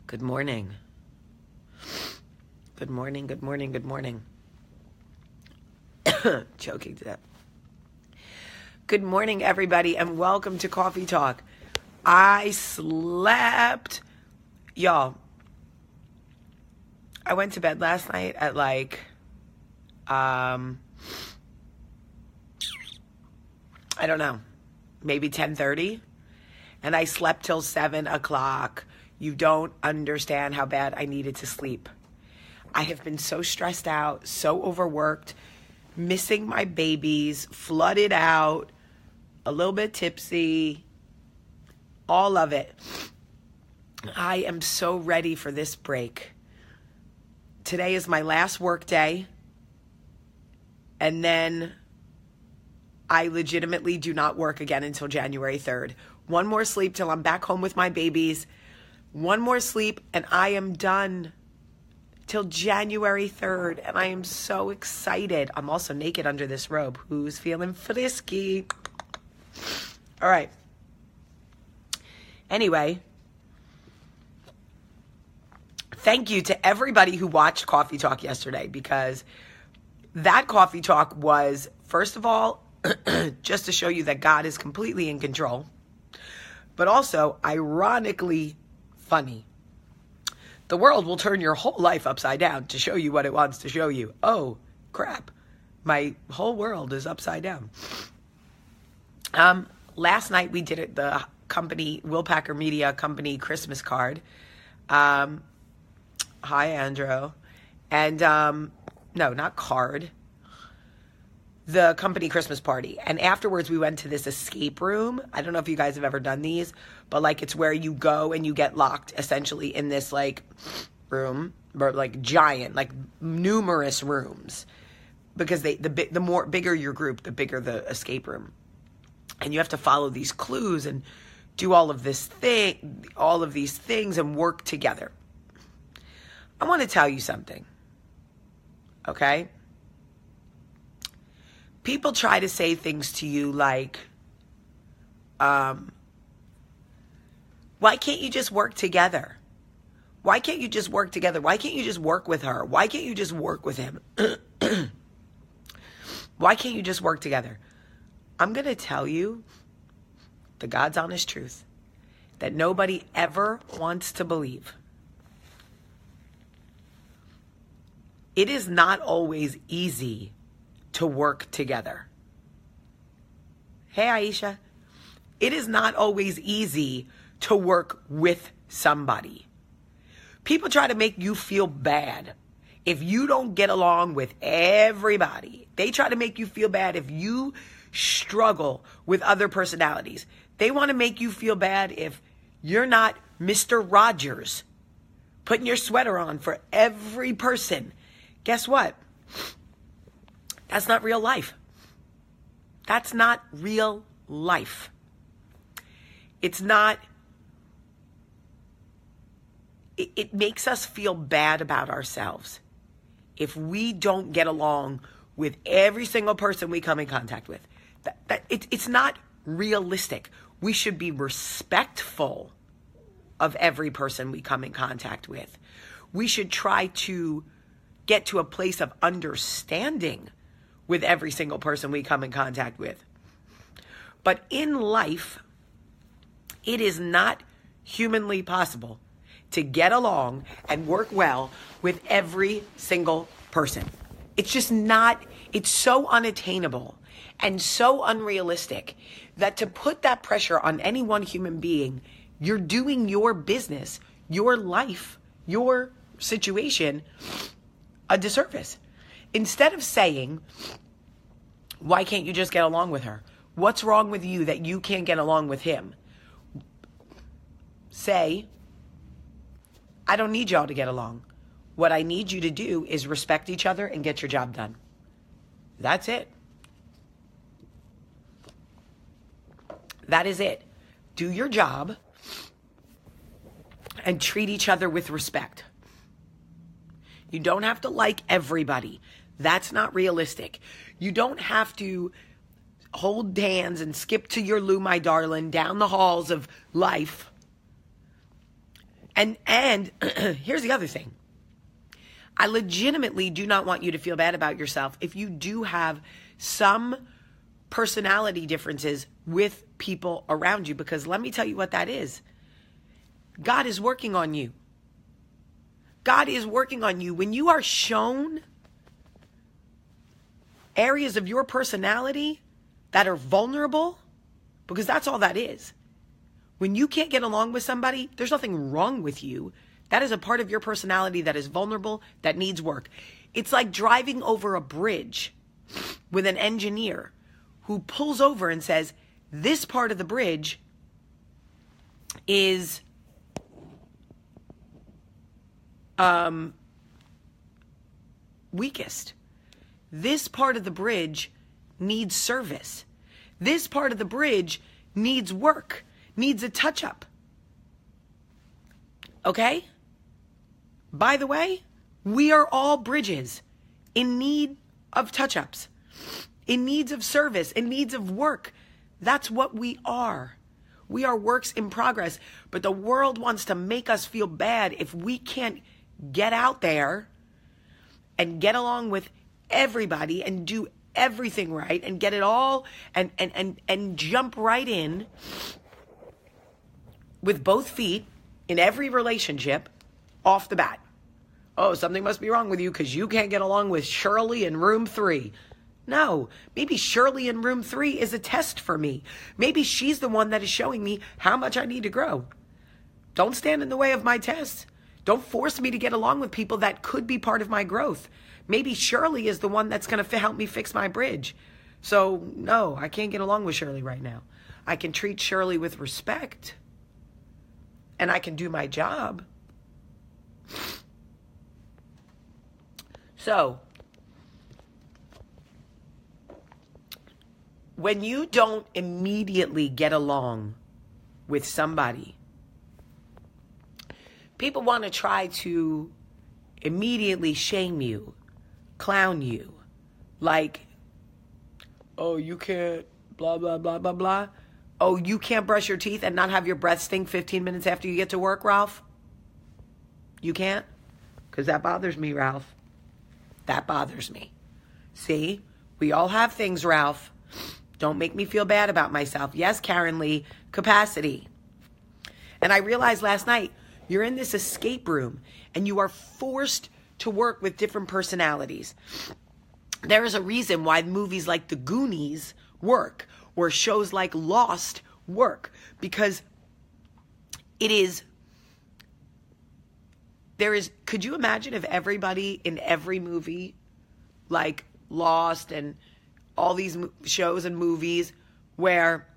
Good morning. Good morning, good morning, good morning. Choking to death. Good morning, everybody, and welcome to Coffee Talk. I slept. Y'all, I went to bed last night at I don't know, maybe 10:30, and I slept till 7 o'clock. You don't understand how bad I needed to sleep. I have been so stressed out, so overworked, missing my babies, flooded out, a little bit tipsy, all of it. I am so ready for this break. Today is my last work day, and then I legitimately do not work again until January 3rd. One more sleep till I'm back home with my babies. One more sleep, and I am done till January 3rd, and I am so excited. I'm also naked under this robe. Who's feeling frisky? All right. Anyway, thank you to everybody who watched Coffee Talk yesterday, because that Coffee Talk was, first of all, just to show you that God is completely in control, but also ironically funny. The world will turn your whole life upside down to show you what it wants to show you. Oh, crap. My whole world is upside down. Last night we did it, the company, Will Packer Media Company Christmas card. Hi, Andrew. And, no, not card. The company Christmas party. And afterwards we went to this escape room. I don't know if you guys have ever done these, but it's where you go and you get locked essentially in this room, but giant, numerous rooms, because the more bigger your group, the bigger the escape room. And you have to follow these clues and do all of these things and work together. I want to tell you something. Okay? People try to say things to you like, why can't you just work together? Why can't you just work together? Why can't you just work with her? Why can't you just work with him? Why can't you just work together? I'm going to tell you the God's honest truth that nobody ever wants to believe. It is not always easy to work together. Hey, Aisha. It is not always easy to work with somebody. People try to make you feel bad if you don't get along with everybody. They try to make you feel bad if you struggle with other personalities. They want to make you feel bad if you're not Mr. Rogers, putting your sweater on for every person. Guess what? That's not real life. That's not real life. It's not. It makes us feel bad about ourselves if we don't get along with every single person we come in contact with. It's not realistic. We should be respectful of every person we come in contact with. We should try to get to a place of understanding with every single person we come in contact with. But in life, it is not humanly possible to get along and work well with every single person. It's just not, it's so unattainable and so unrealistic that to put that pressure on any one human being, you're doing your business, your life, your situation a disservice. Instead of saying, why can't you just get along with her? What's wrong with you that you can't get along with him? Say, I don't need y'all to get along. What I need you to do is respect each other and get your job done. That's it. That is it. Do your job and treat each other with respect. You don't have to like everybody. That's not realistic. You don't have to hold hands and skip to your Lou, my darling, down the halls of life. And here's the other thing. I legitimately do not want you to feel bad about yourself if you do have some personality differences with people around you, because let me tell you what that is. God is working on you. God is working on you. When you are shown areas of your personality that are vulnerable, because that's all that is. When you can't get along with somebody, there's nothing wrong with you. That is a part of your personality that is vulnerable, that needs work. It's like driving over a bridge with an engineer who pulls over and says, this part of the bridge is weakest. This part of the bridge needs service. This part of the bridge needs work, needs a touch-up. Okay? By the way, we are all bridges in need of touch-ups, in needs of service, in needs of work. That's what we are. We are works in progress. But the world wants to make us feel bad if we can't get out there and get along with everybody and do everything right and get it all and jump right in with both feet in every relationship off the bat. Oh, something must be wrong with you because you can't get along with Shirley in room 3. No, maybe Shirley in room 3 is a test for me. Maybe she's the one that is showing me how much I need to grow. Don't stand in the way of my tests. Don't force me to get along with people that could be part of my growth. Maybe Shirley is the one that's going to help me fix my bridge. So, no, I can't get along with Shirley right now. I can treat Shirley with respect, and I can do my job. So, when you don't immediately get along with somebody, people want to try to immediately shame you, clown you, like, oh, you can't, blah, blah, blah, blah, blah. Oh, you can't brush your teeth and not have your breath stink 15 minutes after you get to work, Ralph? You can't? Because that bothers me, Ralph. That bothers me. See? We all have things, Ralph. Don't make me feel bad about myself. Yes, Karen Lee, capacity. And I realized last night, you're in this escape room and you are forced to work with different personalities. There is a reason why movies like The Goonies work, or shows like Lost work, because could you imagine if everybody in every movie, like Lost and all these shows and movies where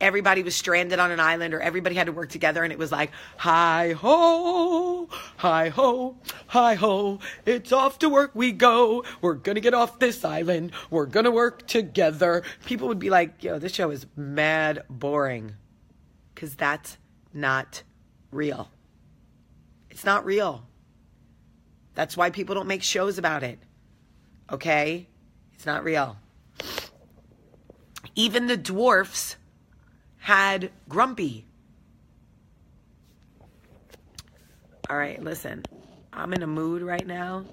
everybody was stranded on an island, or everybody had to work together, and it was like, hi ho, hi ho, hi ho, it's off to work we go, we're gonna get off this island, we're gonna work together. People would be like, yo, this show is mad boring, because that's not real. It's not real. That's why people don't make shows about it. Okay? It's not real. Even the dwarfs had Grumpy. All right, listen. I'm in a mood right now.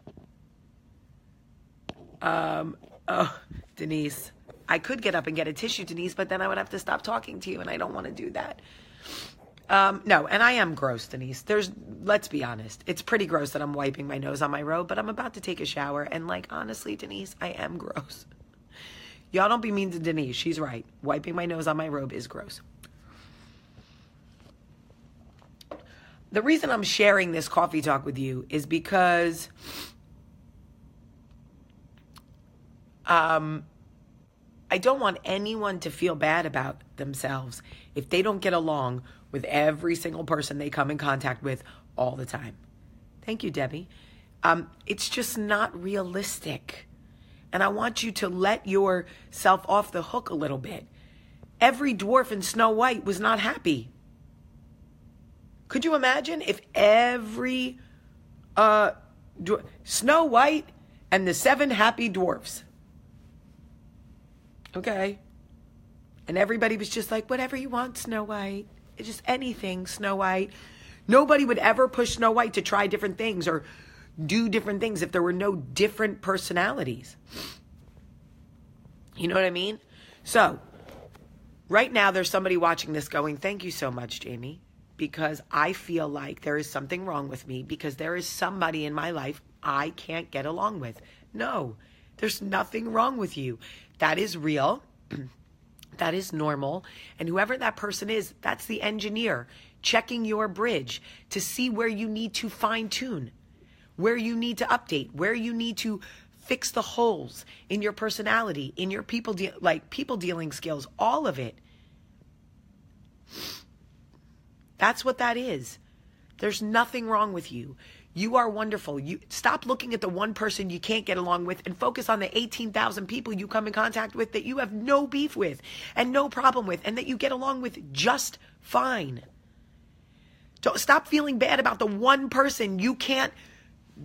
Denise. I could get up and get a tissue, Denise, but then I would have to stop talking to you, and I don't want to do that. No, and I am gross, Denise. Let's be honest. It's pretty gross that I'm wiping my nose on my robe, but I'm about to take a shower, and like, honestly, Denise, I am gross. Y'all don't be mean to Denise. She's right. Wiping my nose on my robe is gross. The reason I'm sharing this coffee talk with you is because I don't want anyone to feel bad about themselves if they don't get along with every single person they come in contact with all the time. Thank you, Debbie. It's just not realistic. And I want you to let yourself off the hook a little bit. Every dwarf in Snow White was not happy. Could you imagine if every Snow White and the 7 happy dwarfs? Okay? And everybody was just like, whatever you want, Snow White. It's just anything, Snow White. Nobody would ever push Snow White to try different things or do different things if there were no different personalities. You know what I mean? So, right now there's somebody watching this going, thank you so much, Jamie, because I feel like there is something wrong with me because there is somebody in my life I can't get along with. No, there's nothing wrong with you. That is real. That is normal. And whoever that person is, that's the engineer checking your bridge to see where you need to fine tune, where you need to update, where you need to fix the holes in your personality, in your people dealing skills, all of it. That's what that is. There's nothing wrong with you. You are wonderful. You stop looking at the one person you can't get along with and focus on the 18,000 people you come in contact with that you have no beef with and no problem with and that you get along with just fine. Don't stop feeling bad about the one person you can't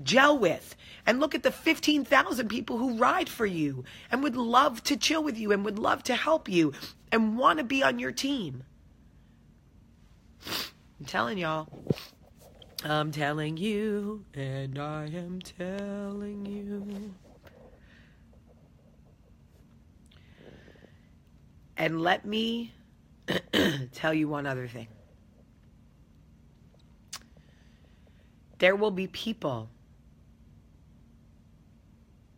gel with and look at the 15,000 people who ride for you and would love to chill with you and would love to help you and want to be on your team. I'm telling y'all. I'm telling you, and I am telling you. And let me tell you one other thing. There will be people.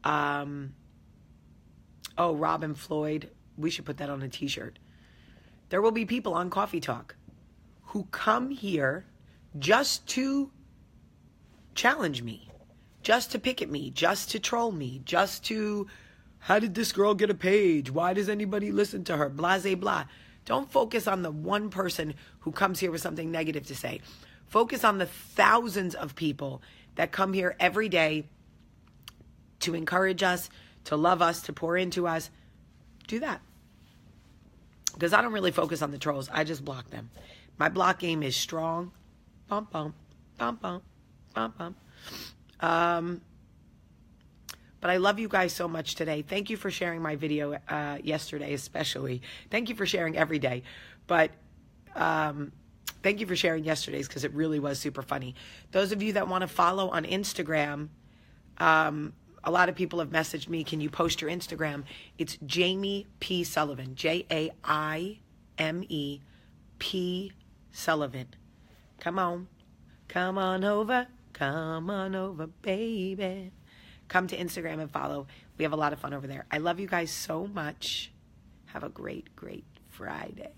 Robin Floyd. We should put that on a t-shirt. There will be people on Coffee Talk who come here just to challenge me, just to pick at me, just to troll me, just to, how did this girl get a page? Why does anybody listen to her? Blah, blah, blah. Don't focus on the one person who comes here with something negative to say. Focus on the thousands of people that come here every day to encourage us, to love us, to pour into us. Do that. Because I don't really focus on the trolls. I just block them. My block game is strong. Bum, bum, bum, bum, bum, bum. But I love you guys so much today. Thank you for sharing my video yesterday, especially. Thank you for sharing every day. But thank you for sharing yesterday's because it really was super funny. Those of you that want to follow on Instagram, a lot of people have messaged me, can you post your Instagram? It's Jamie P. Sullivan, Jaime P. Sullivan. Come on over, baby. Come to Instagram and follow. We have a lot of fun over there. I love you guys so much. Have a great, great Friday.